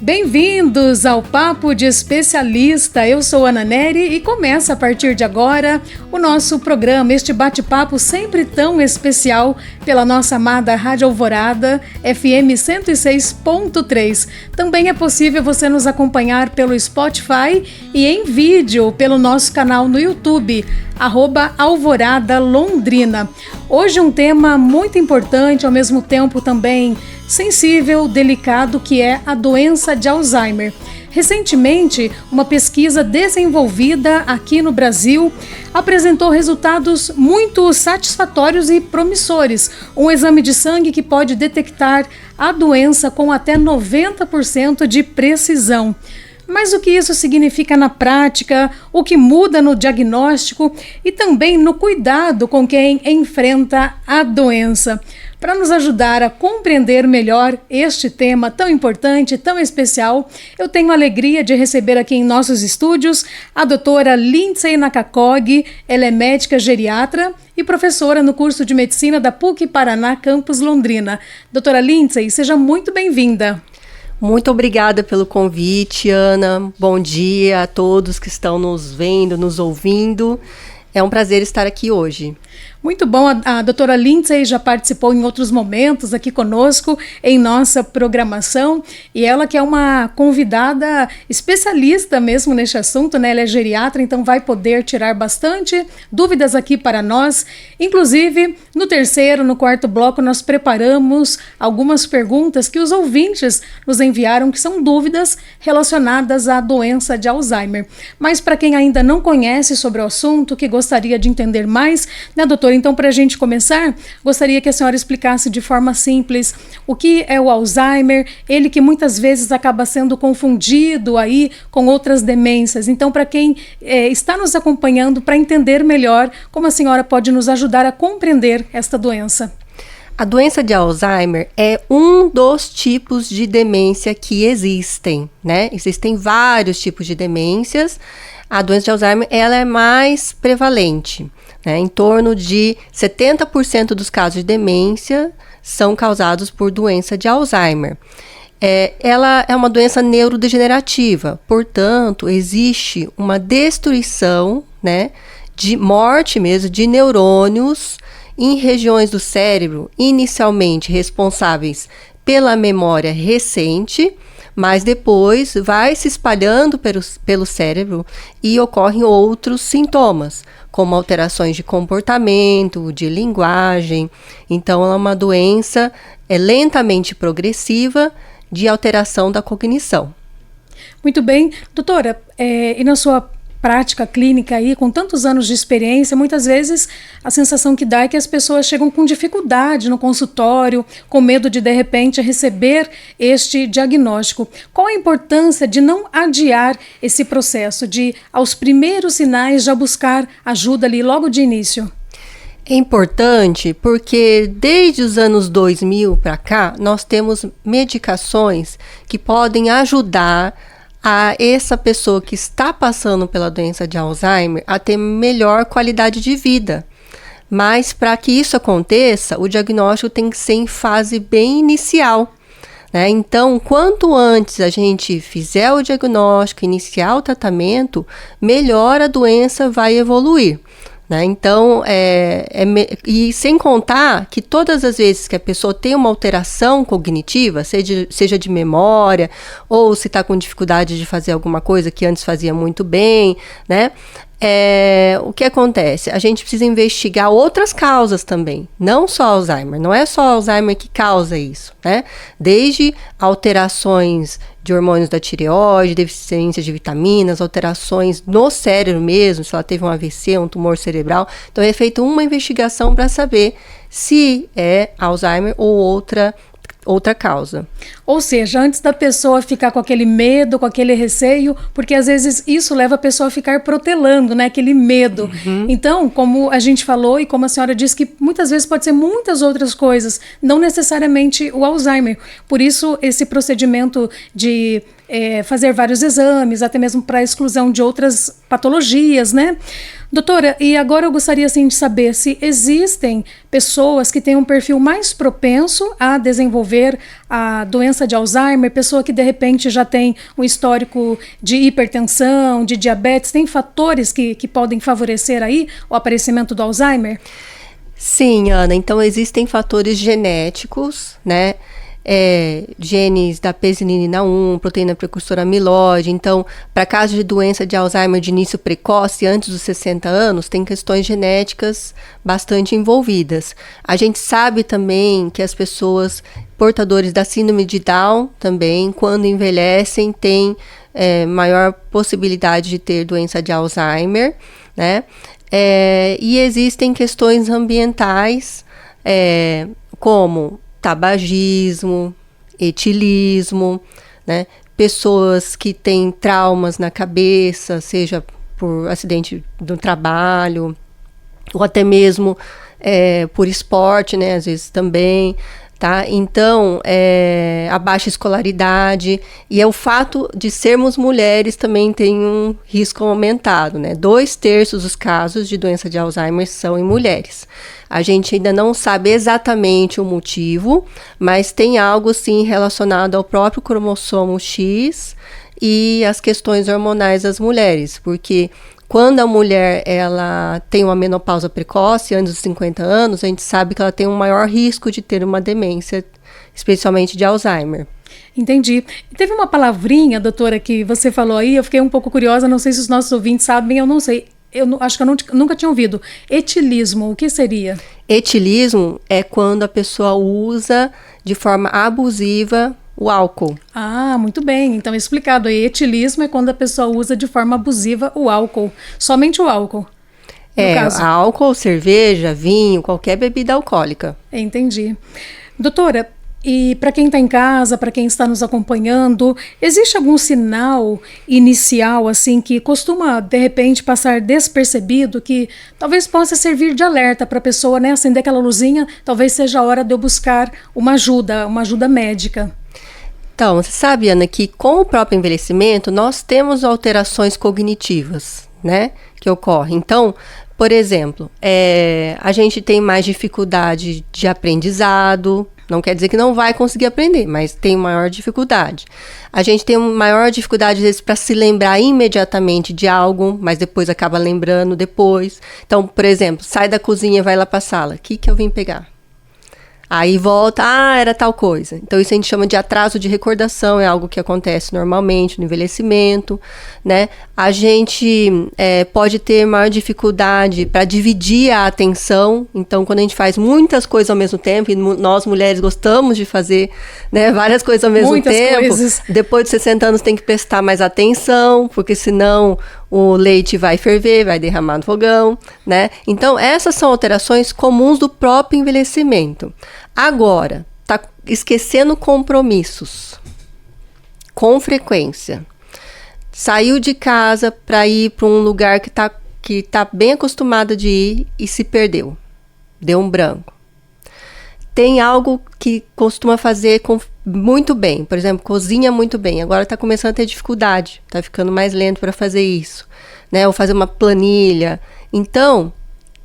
Bem-vindos ao Papo de Especialista. Eu sou Ana Nery e começa a partir de agora o nosso programa, este bate-papo sempre tão especial pela nossa amada Rádio Alvorada, FM 106.3. Também é possível você nos acompanhar pelo Spotify e em vídeo pelo nosso canal no YouTube, @Alvorada Londrina. Hoje um tema muito importante, ao mesmo tempo também sensível, delicado, que é a doença de Alzheimer. Recentemente, uma pesquisa desenvolvida aqui no Brasil apresentou resultados muito satisfatórios e promissores. Um exame de sangue que pode detectar a doença com até 90% de precisão. Mas o que isso significa na prática, o que muda no diagnóstico e também no cuidado com quem enfrenta a doença. Para nos ajudar a compreender melhor este tema tão importante, tão especial, eu tenho a alegria de receber aqui em nossos estúdios a doutora Lindsay Nakakog. Ela é médica geriatra e professora no curso de medicina da PUC Paraná, campus Londrina. Doutora Lindsay, seja muito bem-vinda. Muito obrigada pelo convite, Ana. Bom dia a todos que estão nos vendo, nos ouvindo. É um prazer estar aqui hoje. Muito bom, a doutora Lindsay já participou em outros momentos aqui conosco em nossa programação e ela que é uma convidada especialista mesmo neste assunto, né? Ela é geriatra, então vai poder tirar bastante dúvidas aqui para nós. Inclusive, no terceiro, no quarto bloco, nós preparamos algumas perguntas que os ouvintes nos enviaram, que são dúvidas relacionadas à doença de Alzheimer. Mas para quem ainda não conhece sobre o assunto, que gostaria de entender mais, né, doutora? Então, para a gente começar, gostaria que a senhora explicasse de forma simples o que é o Alzheimer, ele que muitas vezes acaba sendo confundido aí com outras demências. Então, para quem está nos acompanhando, para entender melhor, como a senhora pode nos ajudar a compreender esta doença? A doença de Alzheimer é um dos tipos de demência que existem, né? Existem vários tipos de demências. A doença de Alzheimer, ela é mais prevalente, né? Em torno de 70% dos casos de demência são causados por doença de Alzheimer. Ela é uma doença neurodegenerativa, portanto, existe uma destruição, né, de morte mesmo, de neurônios em regiões do cérebro inicialmente responsáveis pela memória recente, mas depois vai se espalhando pelo cérebro e ocorrem outros sintomas, como alterações de comportamento, de linguagem. Então, ela é uma doença lentamente progressiva de alteração da cognição. Muito bem. Doutora, e na sua prática clínica aí, com tantos anos de experiência, muitas vezes a sensação que dá é que as pessoas chegam com dificuldade no consultório, com medo de repente, receber este diagnóstico. Qual a importância de não adiar esse processo, de, aos primeiros sinais, já buscar ajuda ali logo de início? É importante porque desde os anos 2000 para cá, nós temos medicações que podem ajudar a essa pessoa que está passando pela doença de Alzheimer a ter melhor qualidade de vida. Mas para que isso aconteça, o diagnóstico tem que ser em fase bem inicial, né? Então, quanto antes a gente fizer o diagnóstico, iniciar o tratamento, melhor a doença vai evoluir, né? Então, e sem contar que todas as vezes que a pessoa tem uma alteração cognitiva, seja de memória, ou se está com dificuldade de fazer alguma coisa que antes fazia muito bem, né? O que acontece? A gente precisa investigar outras causas também, não só Alzheimer. Não é só Alzheimer que causa isso, né? Desde alterações de hormônios da tireoide, deficiência de vitaminas, alterações no cérebro mesmo, se ela teve um AVC, um tumor cerebral. Então é feita uma investigação para saber se é Alzheimer ou outra causa. Ou seja, antes da pessoa ficar com aquele medo, com aquele receio, porque às vezes isso leva a pessoa a ficar protelando, né? Aquele medo. Uhum. Então, como a gente falou e como a senhora disse, que muitas vezes pode ser muitas outras coisas, não necessariamente o Alzheimer. Por isso, esse procedimento de fazer vários exames, até mesmo para exclusão de outras patologias, né? Doutora, e agora eu gostaria assim, de saber se existem pessoas que têm um perfil mais propenso a desenvolver a doença de Alzheimer, pessoa que de repente já tem um histórico de hipertensão, de diabetes, tem fatores que podem favorecer aí o aparecimento do Alzheimer? Sim, Ana, então existem fatores genéticos, né? Genes da pesinilina 1, proteína precursora amiloide. Então, para casos de doença de Alzheimer de início precoce, antes dos 60 anos, tem questões genéticas bastante envolvidas. A gente sabe também que as pessoas portadores da síndrome de Down também, quando envelhecem, têm maior possibilidade de ter doença de Alzheimer, né? E existem questões ambientais, como tabagismo, etilismo, né? Pessoas que têm traumas na cabeça, seja por acidente do trabalho, ou até mesmo por esporte, né? Às vezes também, tá? Então, a baixa escolaridade e o fato de sermos mulheres também tem um risco aumentado, né? 2/3 dos casos de doença de Alzheimer são em mulheres. A gente ainda não sabe exatamente o motivo, mas tem algo sim relacionado ao próprio cromossomo X e as questões hormonais das mulheres, porque quando a mulher ela tem uma menopausa precoce, antes dos 50 anos, a gente sabe que ela tem um maior risco de ter uma demência, especialmente de Alzheimer. Entendi. Teve uma palavrinha, doutora, que você falou aí, eu fiquei um pouco curiosa, não sei se os nossos ouvintes sabem, eu não sei. Acho que eu nunca tinha ouvido. Etilismo, o que seria? Etilismo é quando a pessoa usa de forma abusiva o álcool. Ah, muito bem. Então, explicado aí. Etilismo é quando a pessoa usa de forma abusiva o álcool. Somente o álcool. Álcool, cerveja, vinho, qualquer bebida alcoólica. Entendi. Doutora, e para quem está em casa, para quem está nos acompanhando, existe algum sinal inicial, assim, que costuma, de repente, passar despercebido, que talvez possa servir de alerta para a pessoa, né, acender aquela luzinha, talvez seja a hora de eu buscar uma ajuda médica? Então, você sabe, Ana, que com o próprio envelhecimento, nós temos alterações cognitivas, né, que ocorrem. Então, por exemplo, a gente tem mais dificuldade de aprendizado. Não quer dizer que não vai conseguir aprender, mas tem maior dificuldade. A gente tem maior dificuldade, às vezes, para se lembrar imediatamente de algo, mas depois acaba lembrando depois. Então, por exemplo, sai da cozinha e vai lá para a sala. O que eu vim pegar? Aí volta, era tal coisa. Então, isso a gente chama de atraso de recordação, é algo que acontece normalmente no envelhecimento, né? A gente pode ter maior dificuldade para dividir a atenção. Então, quando a gente faz muitas coisas ao mesmo tempo, e nós mulheres gostamos de fazer, né, várias coisas ao mesmo tempo, depois de 60 anos tem que prestar mais atenção, porque senão o leite vai ferver, vai derramar no fogão, né? Então, essas são alterações comuns do próprio envelhecimento. Agora, tá esquecendo compromissos com frequência. Saiu de casa para ir para um lugar que tá bem acostumada de ir e se perdeu. Deu um branco. Tem algo que costuma fazer muito bem, por exemplo, cozinha muito bem, agora está começando a ter dificuldade, está ficando mais lento para fazer isso, né? Ou fazer uma planilha. Então,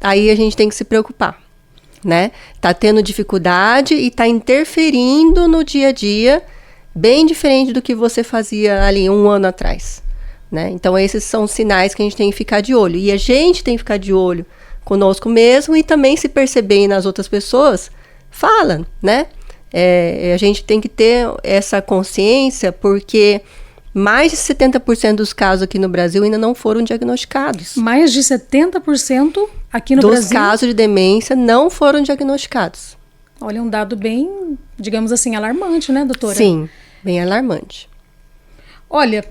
aí a gente tem que se preocupar, né? Tá tendo dificuldade e tá interferindo no dia a dia, bem diferente do que você fazia ali 1 ano atrás, né? Então, esses são sinais que a gente tem que ficar de olho. E a gente tem que ficar de olho conosco mesmo e também se perceber nas outras pessoas, fala, né? A gente tem que ter essa consciência porque mais de 70% dos casos aqui no Brasil ainda não foram diagnosticados. Mais de 70% aqui no Brasil? Dos casos de demência não foram diagnosticados. Olha, um dado bem, digamos assim, alarmante, né, doutora? Sim, bem alarmante. Olha,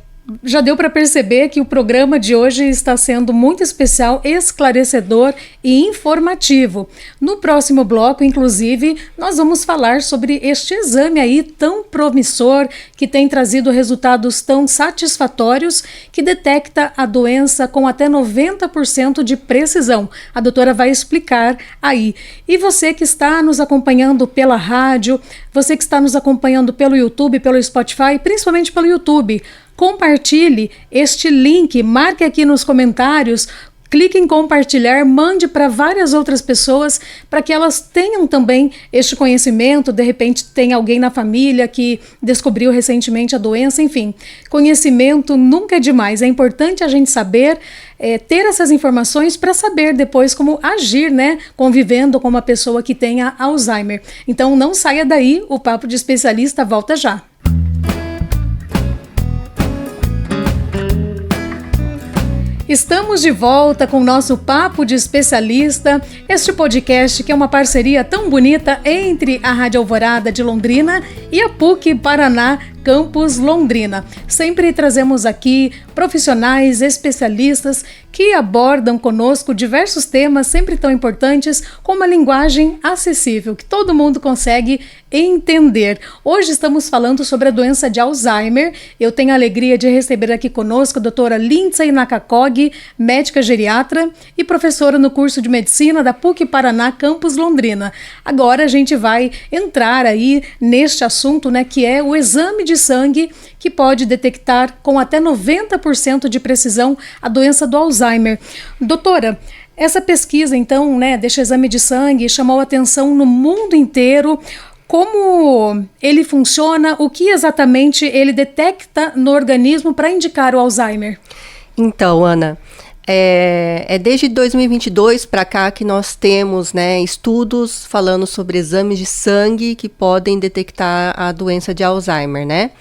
já deu para perceber que o programa de hoje está sendo muito especial, esclarecedor e informativo. No próximo bloco, inclusive, nós vamos falar sobre este exame aí tão promissor, que tem trazido resultados tão satisfatórios, que detecta a doença com até 90% de precisão. A doutora vai explicar aí. E você que está nos acompanhando pela rádio, você que está nos acompanhando pelo YouTube, pelo Spotify, principalmente pelo YouTube, compartilhe este link, marque aqui nos comentários, clique em compartilhar, mande para várias outras pessoas para que elas tenham também este conhecimento. De repente tem alguém na família que descobriu recentemente a doença, enfim. Conhecimento nunca é demais, é importante a gente saber, ter essas informações para saber depois como agir, né? Convivendo com uma pessoa que tenha Alzheimer. Então não saia daí, o Papo de Especialista volta já. Estamos de volta com o nosso Papo de Especialista, este podcast que é uma parceria tão bonita entre a Rádio Alvorada de Londrina e a PUC Paraná, Campus Londrina. Sempre trazemos aqui profissionais, especialistas que abordam conosco diversos temas sempre tão importantes, com uma linguagem acessível, que todo mundo consegue entender. Hoje estamos falando sobre a doença de Alzheimer. Eu tenho a alegria de receber aqui conosco a doutora Lindsay Nakakog, médica geriatra e professora no curso de medicina da PUC Paraná, Campus Londrina. Agora a gente vai entrar aí neste assunto, né, que é o exame de sangue, que pode detectar com até 90% de precisão a doença do Alzheimer. Doutora, essa pesquisa, então, né, deste exame de sangue chamou atenção no mundo inteiro. Como ele funciona? O que exatamente ele detecta no organismo para indicar o Alzheimer? Então, Ana, é desde 2022 para cá que nós temos, né, estudos falando sobre exames de sangue que podem detectar a doença de Alzheimer, né?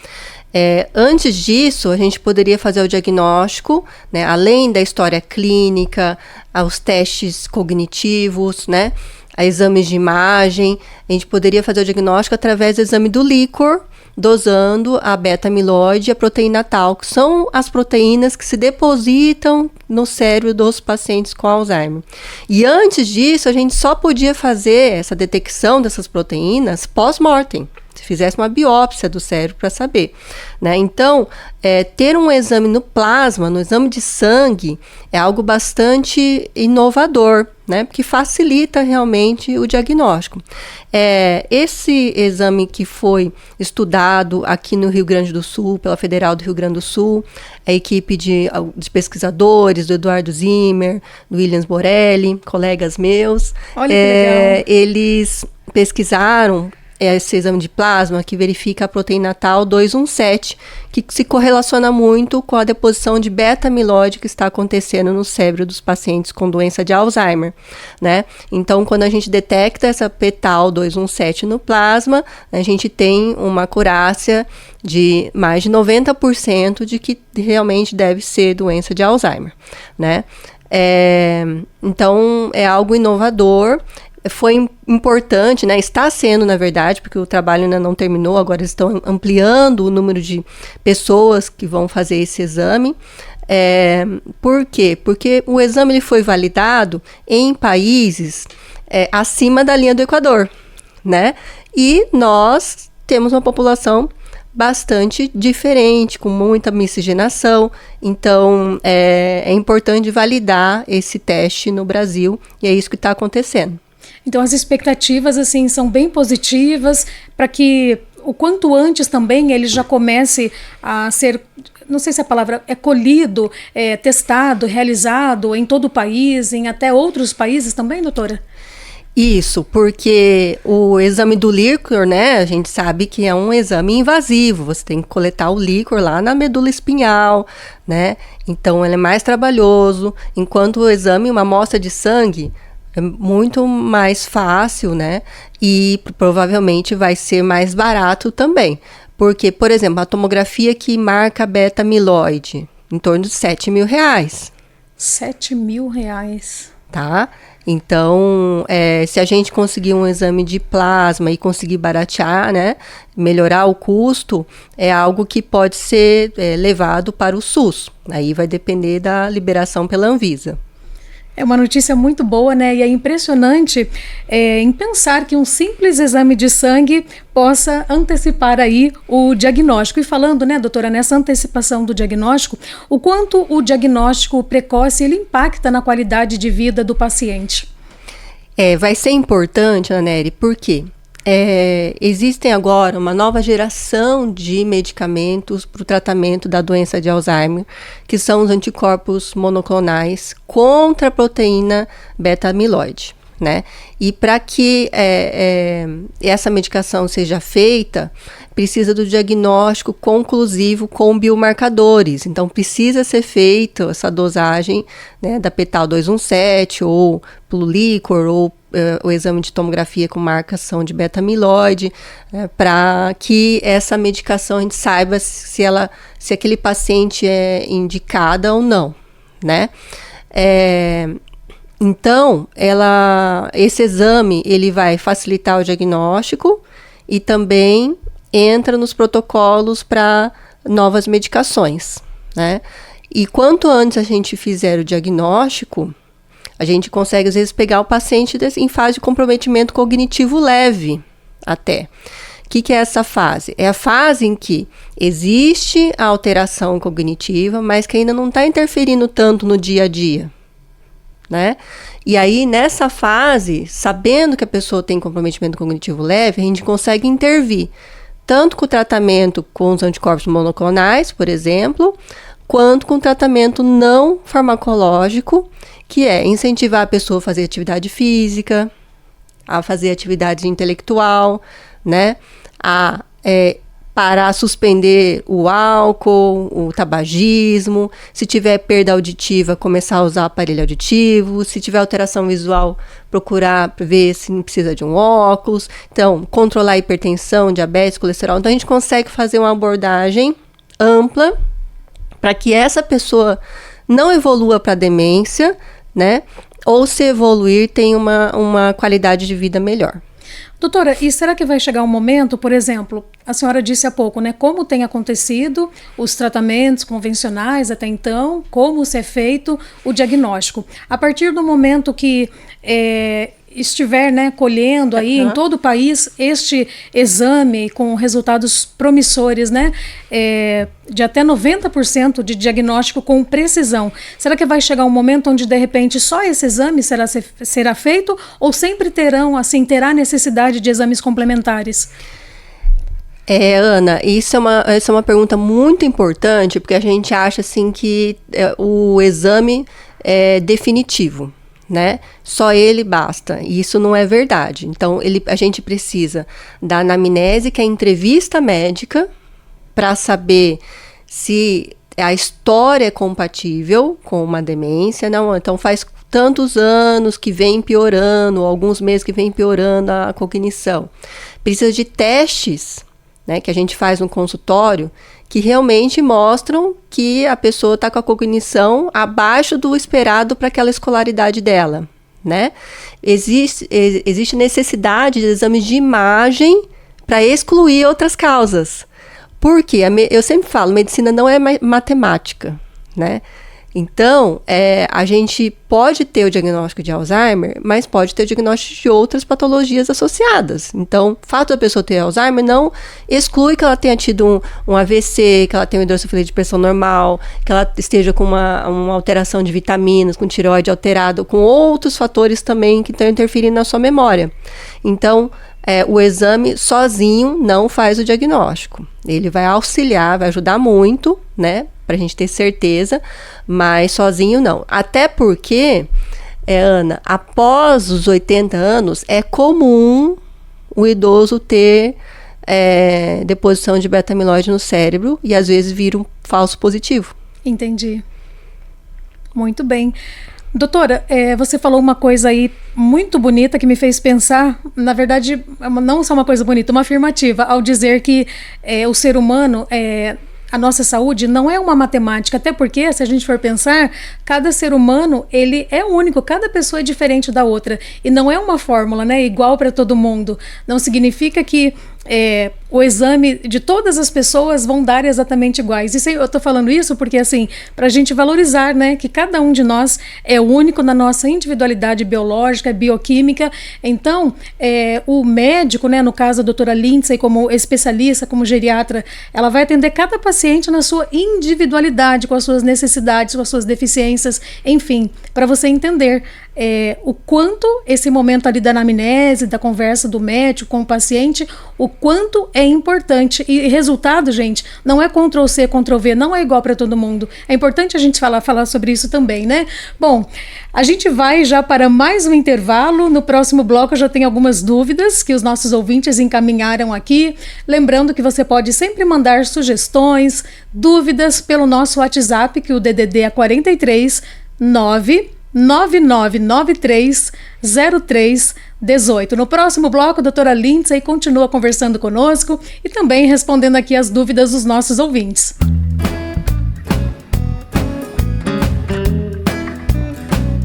Antes disso, a gente poderia fazer o diagnóstico, né, além da história clínica, aos testes cognitivos, né, a exames de imagem. A gente poderia fazer o diagnóstico através do exame do líquor, dosando a beta-amiloide e a proteína tau, que são as proteínas que se depositam no cérebro dos pacientes com Alzheimer. E antes disso, a gente só podia fazer essa detecção dessas proteínas pós-mortem, se fizesse uma biópsia do cérebro para saber, né? Então, ter um exame no plasma, no exame de sangue, é algo bastante inovador, né? Porque facilita realmente o diagnóstico. Esse exame que foi estudado aqui no Rio Grande do Sul, pela Federal do Rio Grande do Sul, a equipe de pesquisadores, do Eduardo Zimmer, do Williams Borelli, colegas meus. Olha que legal. Eles pesquisaram esse exame de plasma que verifica a proteína tau 217, que se correlaciona muito com a deposição de beta-amiloide que está acontecendo no cérebro dos pacientes com doença de Alzheimer, né? Então, quando a gente detecta essa p-tau 217 no plasma, a gente tem uma acurácia de mais de 90% de que realmente deve ser doença de Alzheimer, né? Então, é algo inovador. Foi importante, né? Está sendo, na verdade, porque o trabalho ainda não terminou, agora estão ampliando o número de pessoas que vão fazer esse exame. Por quê? Porque o exame ele foi validado em países acima da linha do Equador, né? E nós temos uma população bastante diferente, com muita miscigenação. Então, é importante validar esse teste no Brasil, e é isso que está acontecendo. Então, as expectativas, assim, são bem positivas para que o quanto antes também ele já comece a ser, não sei se a palavra é colhido, testado, realizado em todo o país, em até outros países também, doutora? Isso, porque o exame do líquor, né, a gente sabe que é um exame invasivo, você tem que coletar o líquor lá na medula espinhal, né, então ele é mais trabalhoso, enquanto o exame, uma amostra de sangue, é muito mais fácil, né? E provavelmente vai ser mais barato também. Porque, por exemplo, a tomografia que marca beta-amiloide, em torno de R$7.000. R$7.000. Tá? Então, se a gente conseguir um exame de plasma e conseguir baratear, né, melhorar o custo, é algo que pode ser levado para o SUS. Aí vai depender da liberação pela Anvisa. É uma notícia muito boa, né? E é impressionante em pensar que um simples exame de sangue possa antecipar aí o diagnóstico. E falando, né, doutora, nessa antecipação do diagnóstico, o quanto o diagnóstico precoce ele impacta na qualidade de vida do paciente? Vai ser importante, Ana Nery, por quê? Existem agora uma nova geração de medicamentos para o tratamento da doença de Alzheimer, que são os anticorpos monoclonais contra a proteína beta-amiloide, né? E para que essa medicação seja feita, precisa do diagnóstico conclusivo com biomarcadores. Então, precisa ser feita essa dosagem, né, da Petal 217 ou Plulicor ou o exame de tomografia com marcação de beta-amiloide, para que essa medicação a gente saiba se aquele paciente é indicada ou não, né? Então, esse exame ele vai facilitar o diagnóstico e também entra nos protocolos para novas medicações, né? E quanto antes a gente fizer o diagnóstico, a gente consegue, às vezes, pegar o paciente em fase de comprometimento cognitivo leve até. O que é essa fase? É a fase em que existe a alteração cognitiva, mas que ainda não está interferindo tanto no dia a dia, né? E aí, nessa fase, sabendo que a pessoa tem comprometimento cognitivo leve, a gente consegue intervir, tanto com o tratamento com os anticorpos monoclonais, por exemplo, quanto com o tratamento não farmacológico, que é incentivar a pessoa a fazer atividade física, a fazer atividade intelectual, né? A parar, suspender o álcool, o tabagismo. Se tiver perda auditiva, começar a usar aparelho auditivo. Se tiver alteração visual, procurar ver se não precisa de um óculos. Então, controlar a hipertensão, diabetes, colesterol. Então, a gente consegue fazer uma abordagem ampla para que essa pessoa não evolua para demência, né? Ou se evoluir, tenha uma qualidade de vida melhor. Doutora, e será que vai chegar um momento, por exemplo, a senhora disse há pouco, né, como tem acontecido os tratamentos convencionais até então, como se é feito o diagnóstico. A partir do momento que estiver, né, colhendo aí em todo o país este exame com resultados promissores, né, de até 90% de diagnóstico com precisão. Será que vai chegar um momento onde, de repente, só esse exame será feito ou sempre terá necessidade de exames complementares? Ana, essa é uma pergunta muito importante, porque a gente acha assim que o exame é definitivo, né? Só ele basta. E isso não é verdade. Então, a gente precisa da anamnese, que é a entrevista médica, para saber se a história é compatível com uma demência. Não, então faz tantos anos que vem piorando, alguns meses que vem piorando a cognição. Precisa de testes, né, que a gente faz no consultório, que realmente mostram que a pessoa está com a cognição abaixo do esperado para aquela escolaridade dela, né? Existe necessidade de exames de imagem para excluir outras causas. Porque eu sempre falo, medicina não é matemática, né? Então, a gente pode ter o diagnóstico de Alzheimer, mas pode ter o diagnóstico de outras patologias associadas. Então, o fato da pessoa ter Alzheimer não exclui que ela tenha tido um AVC, que ela tenha uma hidrocefalia de pressão normal, que ela esteja com uma alteração de vitaminas, com tireoide alterado, com outros fatores também que estão interferindo na sua memória. Então, o exame sozinho não faz o diagnóstico. Ele vai auxiliar, vai ajudar muito, né? Pra gente ter certeza, mas sozinho não. Até porque, Ana, após os 80 anos, é comum o idoso ter deposição de beta-amiloide no cérebro e às vezes vira um falso positivo. Entendi. Muito bem. Doutora, você falou uma coisa aí muito bonita que me fez pensar, na verdade, não só uma coisa bonita, uma afirmativa, ao dizer que o ser humano a nossa saúde não é uma matemática, até porque, se a gente for pensar, cada ser humano, ele é único, cada pessoa é diferente da outra, e não é uma fórmula, né, igual para todo mundo. Não significa que o exame de todas as pessoas vão dar exatamente iguais. Eu estou falando isso porque, assim, para a gente valorizar, né, que cada um de nós é único na nossa individualidade biológica, bioquímica. Então, o médico, né, no caso a doutora Lindsay, como especialista, como geriatra, ela vai atender cada paciente na sua individualidade, com as suas necessidades, com as suas deficiências, enfim, para você entender o quanto esse momento ali da anamnese, da conversa do médico com o paciente, o quanto é importante. E resultado, gente, não é Ctrl+C, Ctrl+V, não é igual para todo mundo. É importante a gente falar sobre isso também, né? Bom, a gente vai já para mais um intervalo. No próximo bloco eu já tenho algumas dúvidas que os nossos ouvintes encaminharam aqui. Lembrando que você pode sempre mandar sugestões, dúvidas pelo nosso WhatsApp, que o DDD é 43 999930318. No próximo bloco, a doutora Lindsay continua conversando conosco e também respondendo aqui as dúvidas dos nossos ouvintes.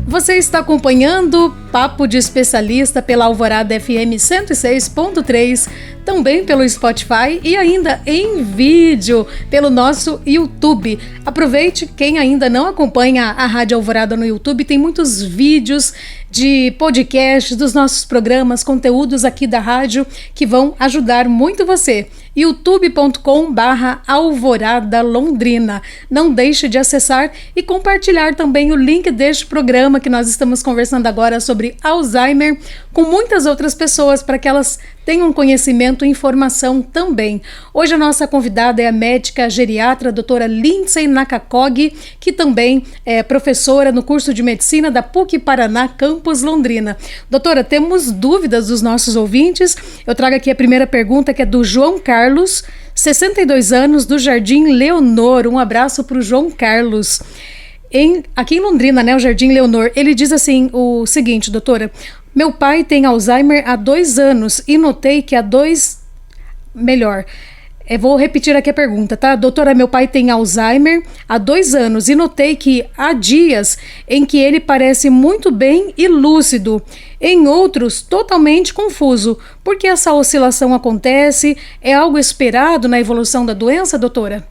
Você está acompanhando Papo de Especialista pela Alvorada FM 106.3, também pelo Spotify e ainda em vídeo pelo nosso YouTube. Aproveite, quem ainda não acompanha a Rádio Alvorada no YouTube, tem muitos vídeos de podcasts dos nossos programas, conteúdos aqui da rádio que vão ajudar muito você. youtube.com/Alvorada Londrina. Não deixe de acessar e compartilhar também o link deste programa que nós estamos conversando agora sobre Alzheimer com muitas outras pessoas para que elas tenham conhecimento e informação também. Hoje a nossa convidada é a médica geriatra, a doutora Lindsay Nakakog, que também é professora no curso de medicina da PUC Paraná, campus Londrina. Doutora, temos dúvidas dos nossos ouvintes. Eu trago aqui a primeira pergunta, que é do João Carlos, 62 anos, do Jardim Leonor. Um abraço para o João Carlos. Aqui em Londrina, né, o Jardim Leonor, ele diz assim o seguinte, doutora: meu pai tem Alzheimer há 2 anos e notei que vou repetir aqui a pergunta, tá? Doutora, meu pai tem Alzheimer há 2 anos e notei que há dias em que ele parece muito bem e lúcido, em outros totalmente confuso. Por que essa oscilação acontece? É algo esperado na evolução da doença, doutora?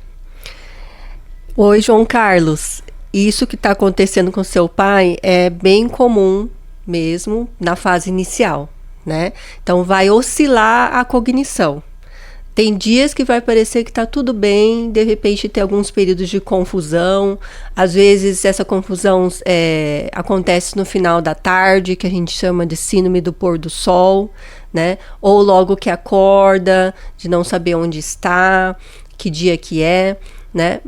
Oi, João Carlos. Isso que está acontecendo com seu pai é bem comum mesmo na fase inicial, né? Então vai oscilar a cognição. Tem dias que vai parecer que está tudo bem, de repente tem alguns períodos de confusão. Às vezes essa confusão acontece no final da tarde, que a gente chama de síndrome do pôr do sol, né? Ou logo que acorda, de não saber onde está, que dia que é, né?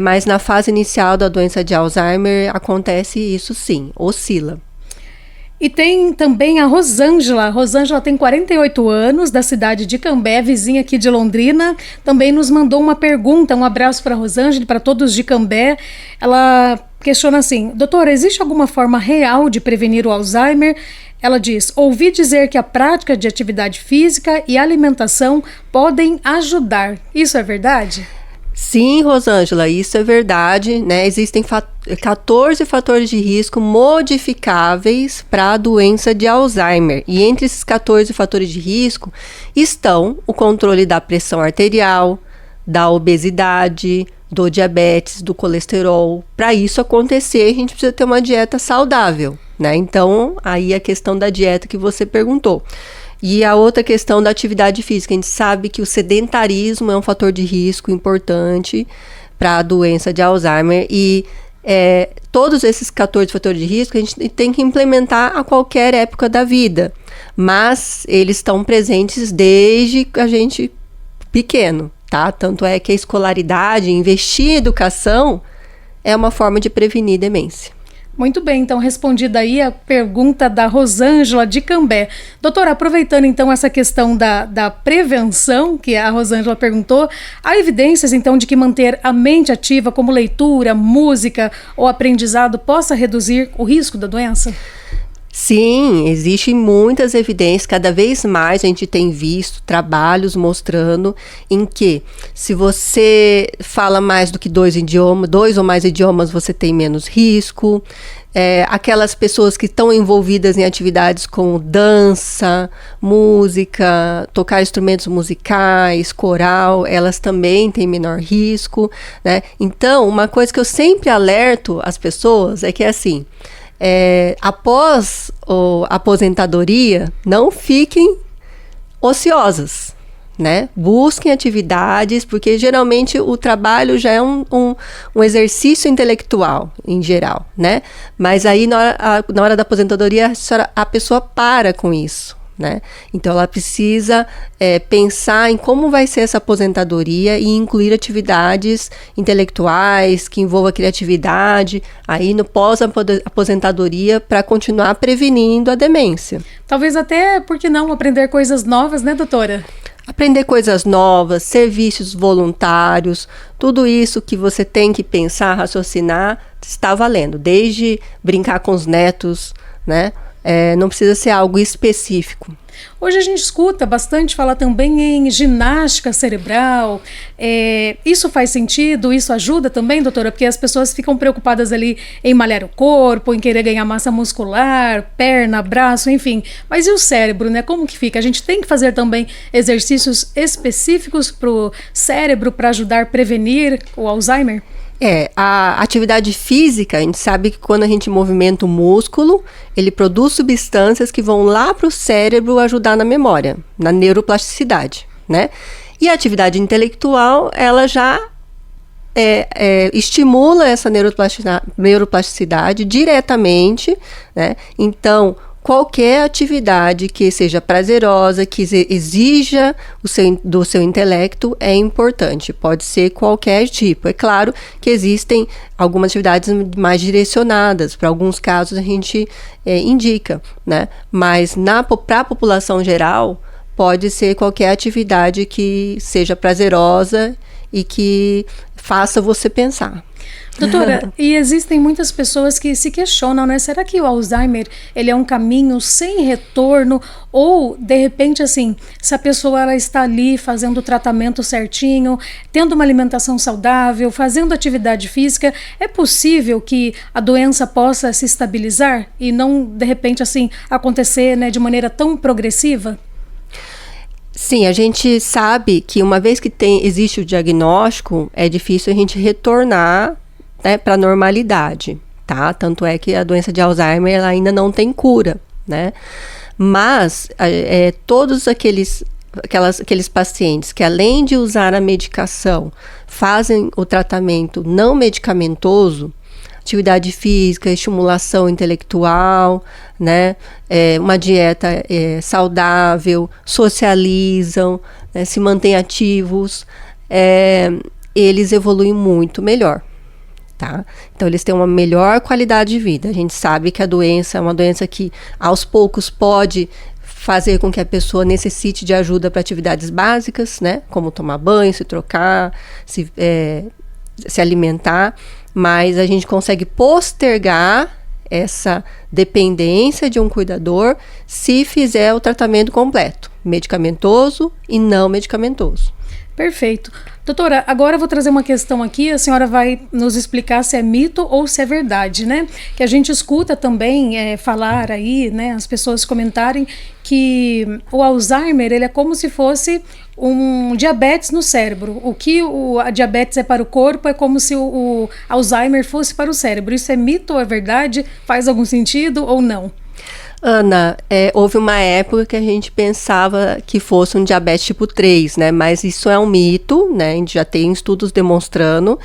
Mas na fase inicial da doença de Alzheimer acontece isso sim, oscila. E tem também a Rosângela. A Rosângela tem 48 anos, da cidade de Cambé, vizinha aqui de Londrina. Também nos mandou uma pergunta. Um abraço para a Rosângela e para todos de Cambé. Ela questiona assim: doutora, existe alguma forma real de prevenir o Alzheimer? Ela diz: ouvi dizer que a prática de atividade física e alimentação podem ajudar. Isso é verdade? Sim, Rosângela, isso é verdade, né? Existem 14 fatores de risco modificáveis para a doença de Alzheimer. E entre esses 14 fatores de risco estão o controle da pressão arterial, da obesidade, do diabetes, do colesterol. Para isso acontecer, a gente precisa ter uma dieta saudável, né? Então, aí a questão da dieta que você perguntou. E a outra questão da atividade física, a gente sabe que o sedentarismo é um fator de risco importante para a doença de Alzheimer e todos esses 14 fatores de risco a gente tem que implementar a qualquer época da vida, mas eles estão presentes desde a gente pequeno, tá? Tanto é que a escolaridade, investir em educação é uma forma de prevenir demência. Muito bem, então respondida aí a pergunta da Rosângela de Cambé. Doutora, aproveitando então essa questão da prevenção, que a Rosângela perguntou, há evidências então de que manter a mente ativa, como leitura, música ou aprendizado, possa reduzir o risco da doença? Sim, existem muitas evidências, cada vez mais a gente tem visto trabalhos mostrando em que se você fala mais do que dois ou mais idiomas, você tem menos risco. Aquelas pessoas que estão envolvidas em atividades como dança, música, tocar instrumentos musicais, coral, elas também têm menor risco, né? Então, uma coisa que eu sempre alerto as pessoas é que assim, após a aposentadoria, não fiquem ociosas, né? Busquem atividades, porque geralmente o trabalho já é um exercício intelectual, em geral, né? Mas aí, na hora da aposentadoria, a pessoa para com isso, né? Então, ela precisa pensar em como vai ser essa aposentadoria e incluir atividades intelectuais que envolvam criatividade, aí no pós-aposentadoria, para continuar prevenindo a demência. Talvez até, por que não, aprender coisas novas, né, doutora? Aprender coisas novas, serviços voluntários, tudo isso que você tem que pensar, raciocinar, está valendo. Desde brincar com os netos, né? Não precisa ser algo específico. Hoje a gente escuta bastante falar também em ginástica cerebral. Isso faz sentido? Isso ajuda também, doutora? Porque as pessoas ficam preocupadas ali em malhar o corpo, em querer ganhar massa muscular, perna, braço, enfim. Mas e o cérebro, né? Como que fica? A gente tem que fazer também exercícios específicos para o cérebro para ajudar a prevenir o Alzheimer? A atividade física, a gente sabe que quando a gente movimenta o músculo, ele produz substâncias que vão lá para o cérebro ajudar na memória, na neuroplasticidade, né? E a atividade intelectual, ela já estimula essa neuroplasticidade diretamente, né? Então, qualquer atividade que seja prazerosa, que exija do seu intelecto é importante. Pode ser qualquer tipo. É claro que existem algumas atividades mais direcionadas. Para alguns casos a gente indica, né? Mas para a população geral, pode ser qualquer atividade que seja prazerosa e que faça você pensar. Doutora, e existem muitas pessoas que se questionam, né? Será que o Alzheimer, ele é um caminho sem retorno? Ou, de repente, assim, se a pessoa ela está ali fazendo o tratamento certinho, tendo uma alimentação saudável, fazendo atividade física, é possível que a doença possa se estabilizar e não, de repente, assim, acontecer, né, de maneira tão progressiva? Sim, a gente sabe que uma vez que existe o diagnóstico, é difícil a gente retornar, né, para a normalidade, tá? Tanto é que a doença de Alzheimer ela ainda não tem cura, né? Mas todos aqueles pacientes que, além de usar a medicação, fazem o tratamento não medicamentoso, atividade física, estimulação intelectual, né? Uma dieta saudável, socializam, né? Se mantêm ativos, eles evoluem muito melhor. Tá? Então, eles têm uma melhor qualidade de vida. A gente sabe que a doença é uma doença que, aos poucos, pode fazer com que a pessoa necessite de ajuda para atividades básicas, né? Como tomar banho, se trocar, se alimentar, mas a gente consegue postergar essa dependência de um cuidador se fizer o tratamento completo, medicamentoso e não medicamentoso. Perfeito. Doutora, agora eu vou trazer uma questão aqui, a senhora vai nos explicar se é mito ou se é verdade, né? Que a gente escuta também falar aí, né, as pessoas comentarem que o Alzheimer, ele é como se fosse um diabetes no cérebro. O que a diabetes é para o corpo é como se o Alzheimer fosse para o cérebro. Isso é mito ou é verdade? Faz algum sentido ou não? Ana, houve uma época que a gente pensava que fosse um diabetes tipo 3, né? Mas isso é um mito, né? A gente já tem estudos demonstrando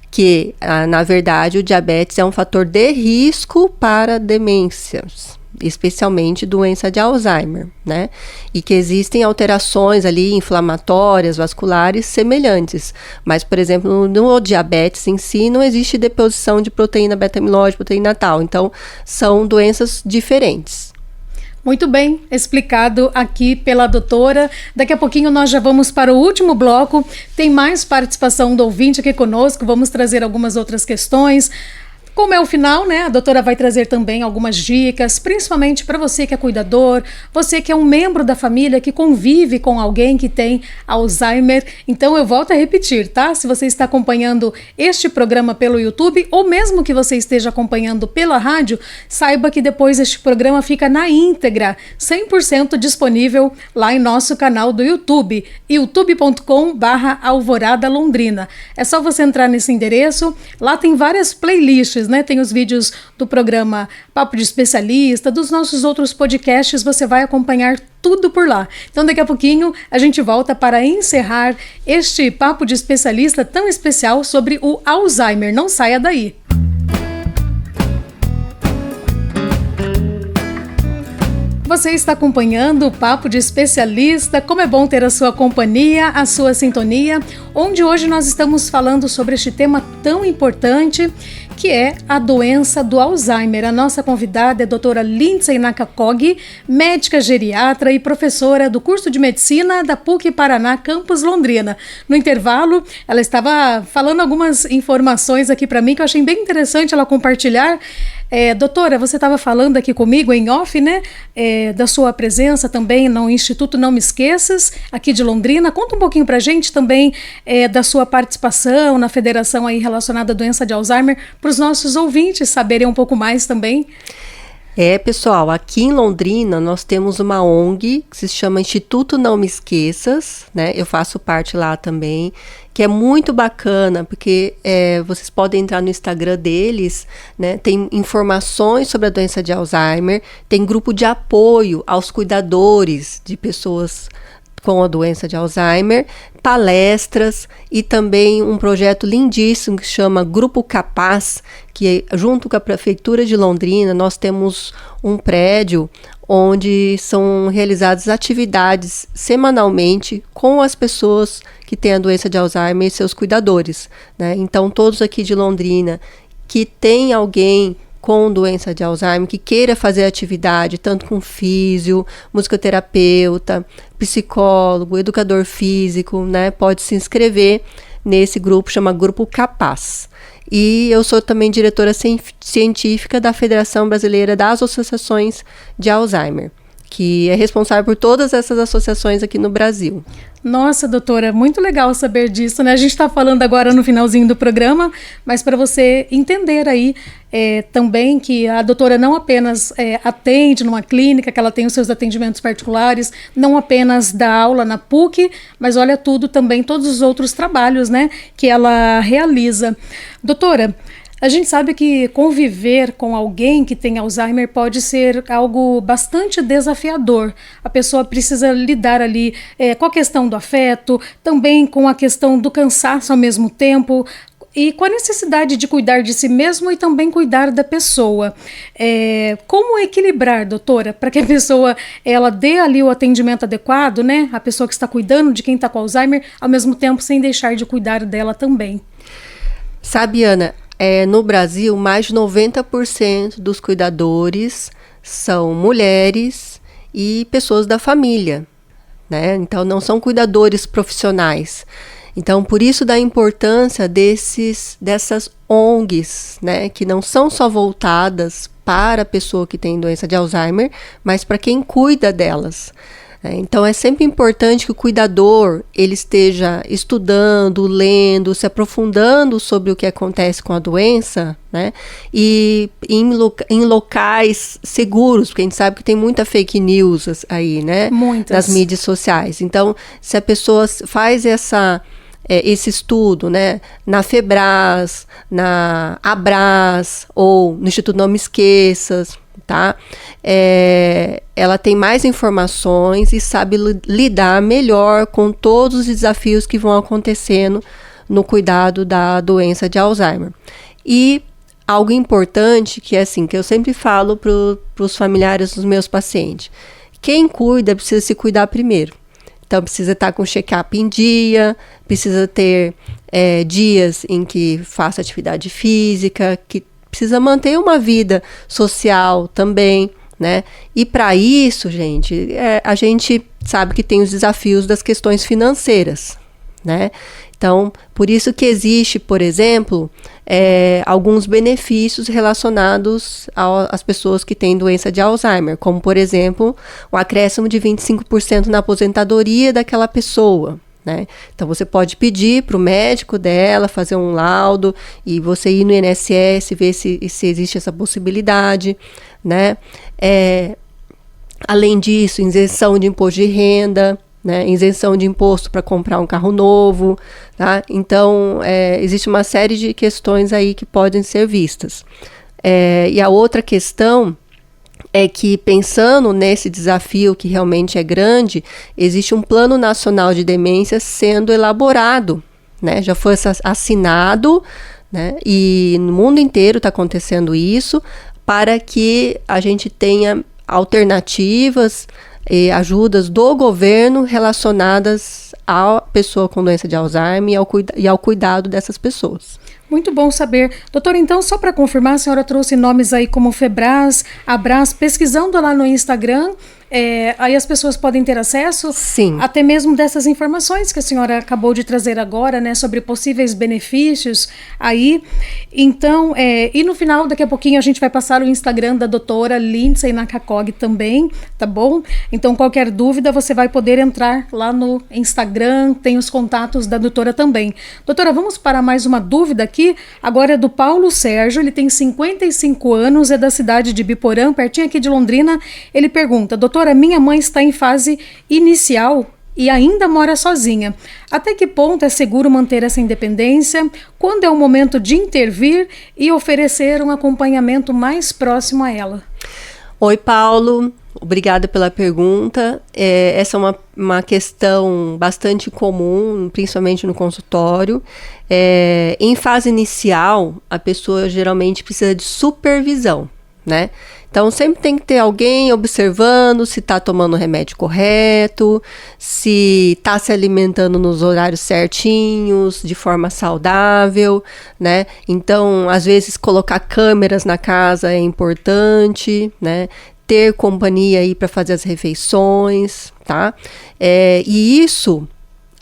que, na verdade, o diabetes é um fator de risco para demências, especialmente doença de Alzheimer, né? E que existem alterações ali inflamatórias, vasculares, semelhantes. Mas, por exemplo, no diabetes em si, não existe deposição de proteína beta-amiloide, proteína tal. Então, são doenças diferentes. Muito bem explicado aqui pela doutora. Daqui a pouquinho nós já vamos para o último bloco. Tem mais participação do ouvinte aqui conosco. Vamos trazer algumas outras questões. Como é o final, né? A doutora vai trazer também algumas dicas, principalmente para você que é cuidador, você que é um membro da família que convive com alguém que tem Alzheimer. Então eu volto a repetir, tá? Se você está acompanhando este programa pelo YouTube ou mesmo que você esteja acompanhando pela rádio, saiba que depois este programa fica na íntegra, 100% disponível lá em nosso canal do YouTube, youtube.com/Alvorada Londrina. É só você entrar nesse endereço, lá tem várias playlists, né? Tem os vídeos do programa Papo de Especialista, dos nossos outros podcasts, você vai acompanhar tudo por lá. Então daqui a pouquinho a gente volta para encerrar este Papo de Especialista tão especial sobre o Alzheimer. Não saia daí! Você está acompanhando o Papo de Especialista. Como é bom ter a sua companhia, a sua sintonia, onde hoje nós estamos falando sobre este tema tão importante, que é a doença do Alzheimer. A nossa convidada é a doutora Lindsay Nakakog, médica geriatra e professora do curso de medicina da PUC Paraná, campus Londrina. No intervalo, ela estava falando algumas informações aqui para mim que eu achei bem interessante ela compartilhar. Doutora, você estava falando aqui comigo em off, né? Da sua presença também no Instituto Não Me Esqueças, aqui de Londrina. Conta um pouquinho para a gente também da sua participação na federação aí relacionada à doença de Alzheimer, para os nossos ouvintes saberem um pouco mais também. Pessoal, aqui em Londrina nós temos uma ONG que se chama Instituto Não Me Esqueças, né? Eu faço parte lá também, que é muito bacana, porque vocês podem entrar no Instagram deles, né? Tem informações sobre a doença de Alzheimer, tem grupo de apoio aos cuidadores de pessoas com a doença de Alzheimer, palestras e também um projeto lindíssimo que se chama Grupo Capaz, que junto com a Prefeitura de Londrina nós temos um prédio onde são realizadas atividades semanalmente com as pessoas que têm a doença de Alzheimer e seus cuidadores, né? Então todos aqui de Londrina que tem alguém com doença de Alzheimer, que queira fazer atividade, tanto com físio, musicoterapeuta, psicólogo, educador físico, né, pode se inscrever nesse grupo, chama Grupo Capaz. E eu sou também diretora científica da Federação Brasileira das Associações de Alzheimer, que é responsável por todas essas associações aqui no Brasil. Nossa, doutora, muito legal saber disso, né? A gente está falando agora no finalzinho do programa, mas para você entender aí também que a doutora não apenas atende numa clínica, que ela tem os seus atendimentos particulares, não apenas dá aula na PUC, mas olha tudo também, todos os outros trabalhos, né, que ela realiza. Doutora, a gente sabe que conviver com alguém que tem Alzheimer pode ser algo bastante desafiador. A pessoa precisa lidar ali com a questão do afeto, também com a questão do cansaço ao mesmo tempo, e com a necessidade de cuidar de si mesmo e também cuidar da pessoa. Como equilibrar, doutora, para que a pessoa ela dê ali o atendimento adequado, né? A pessoa que está cuidando de quem está com Alzheimer, ao mesmo tempo sem deixar de cuidar dela também. Sabe, Ana, no Brasil, mais de 90% dos cuidadores são mulheres e pessoas da família, né? Então, não são cuidadores profissionais. Então, por isso da importância dessas ONGs, né? Que não são só voltadas para a pessoa que tem doença de Alzheimer, mas para quem cuida delas. Então é sempre importante que o cuidador ele esteja estudando, lendo, se aprofundando sobre o que acontece com a doença, né? E em locais seguros, porque a gente sabe que tem muita fake news aí, né? Muitas. Nas mídias sociais. Então, se a pessoa faz esse estudo, né, na FEBRAS, na ABRAS ou no Instituto Não Me Esqueças, tá? Ela tem mais informações e sabe lidar melhor com todos os desafios que vão acontecendo no cuidado da doença de Alzheimer. E algo importante que é assim, que eu sempre falo para os familiares dos meus pacientes: quem cuida precisa se cuidar primeiro. Então, precisa estar com check-up em dia, precisa ter dias em que faça atividade física, que precisa manter uma vida social também, né? E para isso, gente, a gente sabe que tem os desafios das questões financeiras, né? Então, por isso que existe, por exemplo, alguns benefícios relacionados às pessoas que têm doença de Alzheimer, como, por exemplo, um acréscimo de 25% na aposentadoria daquela pessoa, né? Então, você pode pedir para o médico dela fazer um laudo e você ir no INSS ver se existe essa possibilidade, né? Além disso, isenção de imposto de renda, né, isenção de imposto para comprar um carro novo, tá? Então, existe uma série de questões aí que podem ser vistas. E a outra questão é que, pensando nesse desafio que realmente é grande, existe um Plano Nacional de Demência sendo elaborado, né? Já foi assinado, né? E no mundo inteiro está acontecendo isso, para que a gente tenha alternativas e ajudas do governo relacionadas à pessoa com doença de Alzheimer e ao cuidado dessas pessoas. Muito bom saber. Doutora, então, só para confirmar, a senhora trouxe nomes aí como Febras, Abras, pesquisando lá no Instagram, aí as pessoas podem ter acesso? Sim. Até mesmo dessas informações que a senhora acabou de trazer agora, né, sobre possíveis benefícios aí. Então, e no final, daqui a pouquinho, a gente vai passar o Instagram da doutora Lindsay Nakakog também, tá bom? Então, qualquer dúvida, você vai poder entrar lá no Instagram, tem os contatos da doutora também. Doutora, vamos para mais uma dúvida aqui, agora é do Paulo Sérgio, ele tem 55 anos, é da cidade de Biporã, pertinho aqui de Londrina. Ele pergunta: doutora, minha mãe está em fase inicial e ainda mora sozinha. Até que ponto é seguro manter essa independência? Quando é o momento de intervir e oferecer um acompanhamento mais próximo a ela? Oi, Paulo. Obrigada pela pergunta. Essa é uma questão bastante comum, principalmente no consultório. Em fase inicial, a pessoa geralmente precisa de supervisão, né? Então, sempre tem que ter alguém observando se está tomando o remédio correto, se está se alimentando nos horários certinhos, de forma saudável, né? Então, às vezes, colocar câmeras na casa é importante, né? Ter companhia aí para fazer as refeições, tá? E isso,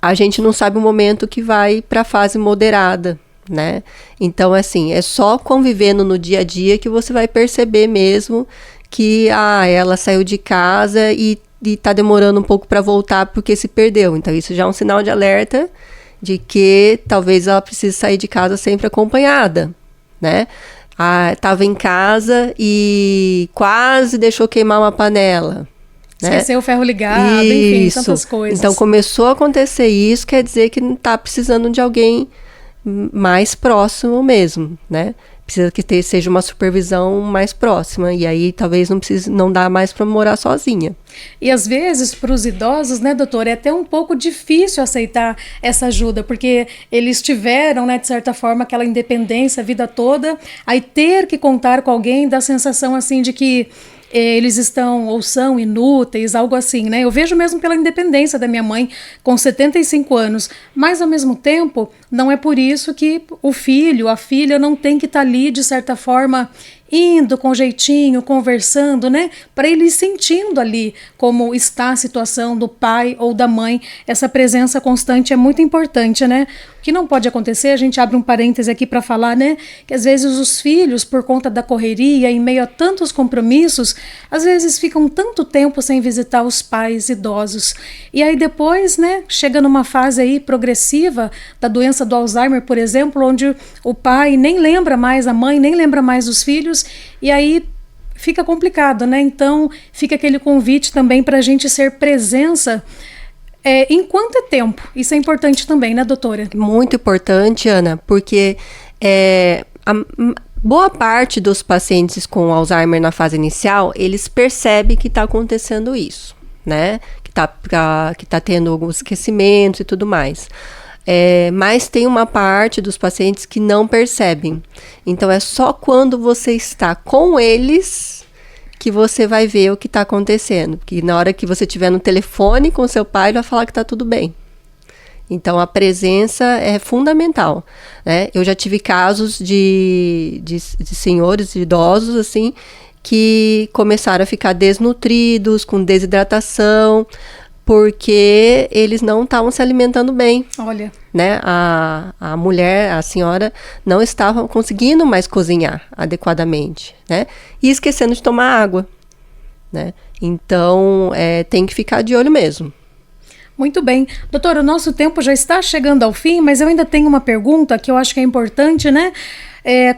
a gente não sabe o momento que vai para a fase moderada, né? Então, assim, é só convivendo no dia a dia que você vai perceber mesmo que ela saiu de casa e tá demorando um pouco para voltar porque se perdeu. Então, isso já é um sinal de alerta de que talvez ela precise sair de casa sempre acompanhada, né? Estava em casa e quase deixou queimar uma panela, né? Esqueceu o ferro ligado, enfim, tantas coisas. Então, começou a acontecer isso, quer dizer que não está precisando de alguém mais próximo mesmo, né? Precisa que seja uma supervisão mais próxima, e aí talvez não dá mais para morar sozinha. E às vezes para os idosos, né, doutora, é até um pouco difícil aceitar essa ajuda, porque eles tiveram, né, de certa forma, aquela independência a vida toda, aí ter que contar com alguém dá a sensação assim de que eles estão ou são inúteis, algo assim, né? Eu vejo mesmo pela independência da minha mãe com 75 anos, mas ao mesmo tempo não é por isso que o filho, a filha não tem que estar ali de certa forma indo com jeitinho, conversando, né? Para ele ir sentindo ali como está a situação do pai ou da mãe. Essa presença constante é muito importante, né? O que não pode acontecer, a gente abre um parêntese aqui para falar, né? Que às vezes os filhos, por conta da correria, em meio a tantos compromissos, às vezes ficam tanto tempo sem visitar os pais idosos. E aí depois, né? Chega numa fase aí progressiva da doença do Alzheimer, por exemplo, onde o pai nem lembra mais, a mãe nem lembra mais dos filhos, e aí fica complicado, né? Então fica aquele convite também para a gente ser presença em quanto é tempo. Isso é importante também, né, doutora? Muito importante, Ana, porque boa parte dos pacientes com Alzheimer na fase inicial, eles percebem que está acontecendo isso, né? Que tá tendo alguns esquecimentos e tudo mais. Mas tem uma parte dos pacientes que não percebem. Então, é só quando você está com eles que você vai ver o que está acontecendo. Porque na hora que você estiver no telefone com seu pai, ele vai falar que está tudo bem. Então, a presença é fundamental, né? Eu já tive casos de senhores, de idosos, assim, que começaram a ficar desnutridos, com desidratação, porque eles não estavam se alimentando bem. Olha. Né? A mulher, a senhora, não estava conseguindo mais cozinhar adequadamente, né? E esquecendo de tomar água, né? Então, tem que ficar de olho mesmo. Muito bem. Doutora, o nosso tempo já está chegando ao fim, mas eu ainda tenho uma pergunta que eu acho que é importante, né?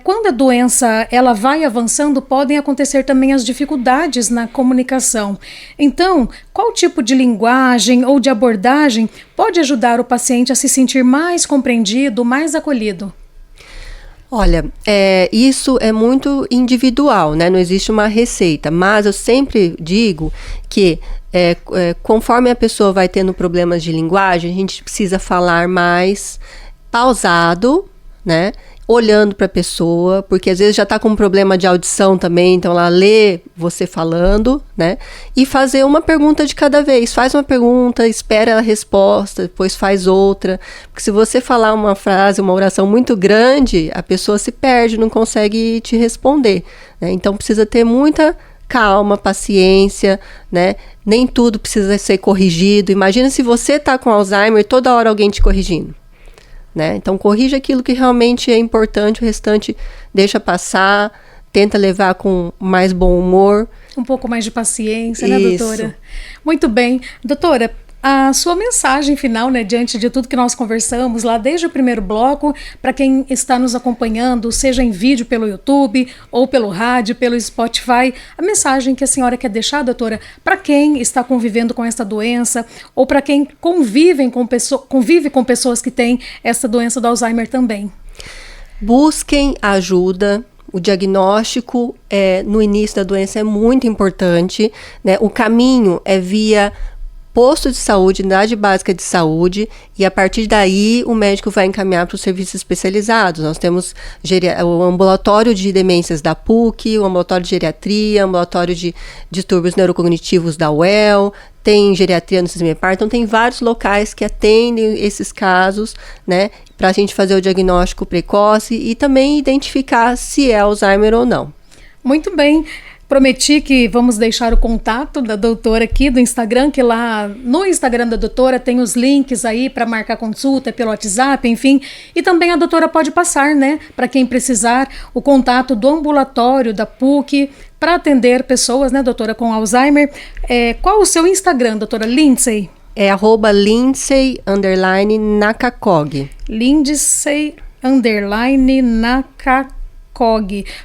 Quando a doença ela vai avançando, podem acontecer também as dificuldades na comunicação. Então, qual tipo de linguagem ou de abordagem pode ajudar o paciente a se sentir mais compreendido, mais acolhido? Olha, isso é muito individual, né? Não existe uma receita, mas eu sempre digo que conforme a pessoa vai tendo problemas de linguagem, a gente precisa falar mais pausado, né? Olhando para a pessoa, porque às vezes já está com um problema de audição também, então ela lê você falando, né? E fazer uma pergunta de cada vez. Faz uma pergunta, espera a resposta, depois faz outra. Porque se você falar uma frase, uma oração muito grande, a pessoa se perde, não consegue te responder, né? Então precisa ter muita calma, paciência, né? Nem tudo precisa ser corrigido. Imagina se você está com Alzheimer e toda hora alguém te corrigindo. Né? Então, corrija aquilo que realmente é importante, o restante deixa passar, tenta levar com mais bom humor. Um pouco mais de paciência, né, doutora? Muito bem. Doutora, a sua mensagem final, né, diante de tudo que nós conversamos lá desde o primeiro bloco, para quem está nos acompanhando, seja em vídeo pelo YouTube ou pelo rádio, pelo Spotify, a mensagem que a senhora quer deixar, doutora, para quem está convivendo com essa doença ou para quem convive com pessoas que têm essa doença do Alzheimer também. Busquem ajuda. O diagnóstico no início da doença é muito importante, né? O caminho é via posto de saúde, unidade básica de saúde, e a partir daí o médico vai encaminhar para os serviços especializados. Nós temos o ambulatório de demências da PUC, o ambulatório de geriatria, o ambulatório de distúrbios neurocognitivos da UEL, tem geriatria no CISMEPAR, então tem vários locais que atendem esses casos, né, para a gente fazer o diagnóstico precoce e também identificar se é Alzheimer ou não. Muito bem. Prometi que vamos deixar o contato da doutora aqui do Instagram, que lá no Instagram da doutora tem os links aí para marcar consulta pelo WhatsApp, enfim. E também a doutora pode passar, né, para quem precisar, o contato do ambulatório da PUC para atender pessoas, né, doutora, com Alzheimer. Qual o seu Instagram, doutora Lindsay? É @Lindsay_Nakakog. Lindsay_Nakakog.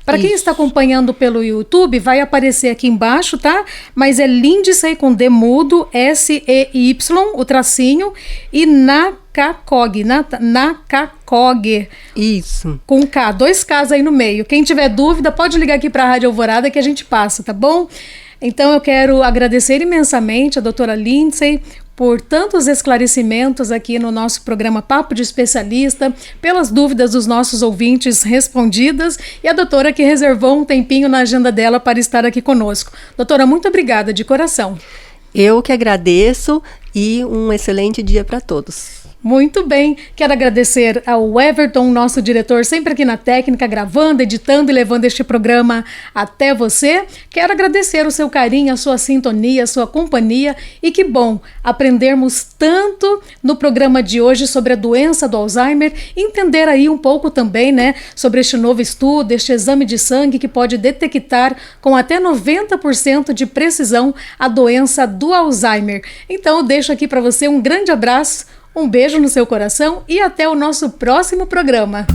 Para quem está acompanhando pelo YouTube, vai aparecer aqui embaixo, tá? Mas é Lindsay com D mudo, SEY, o tracinho, e Nakakog, Nakakog. Isso. Com K, 2 Ks aí no meio. Quem tiver dúvida, pode ligar aqui para a Rádio Alvorada que a gente passa, tá bom? Então eu quero agradecer imensamente a doutora Lindsay por tantos esclarecimentos aqui no nosso programa Papo de Especialista, pelas dúvidas dos nossos ouvintes respondidas e a doutora que reservou um tempinho na agenda dela para estar aqui conosco. Doutora, muito obrigada de coração. Eu que agradeço e um excelente dia para todos. Muito bem, quero agradecer ao Everton, nosso diretor, sempre aqui na técnica, gravando, editando e levando este programa até você. Quero agradecer o seu carinho, a sua sintonia, a sua companhia e que bom aprendermos tanto no programa de hoje sobre a doença do Alzheimer, entender aí um pouco também, né, sobre este novo estudo, este exame de sangue que pode detectar com até 90% de precisão a doença do Alzheimer. Então eu deixo aqui para você um grande abraço, um beijo no seu coração e até o nosso próximo programa.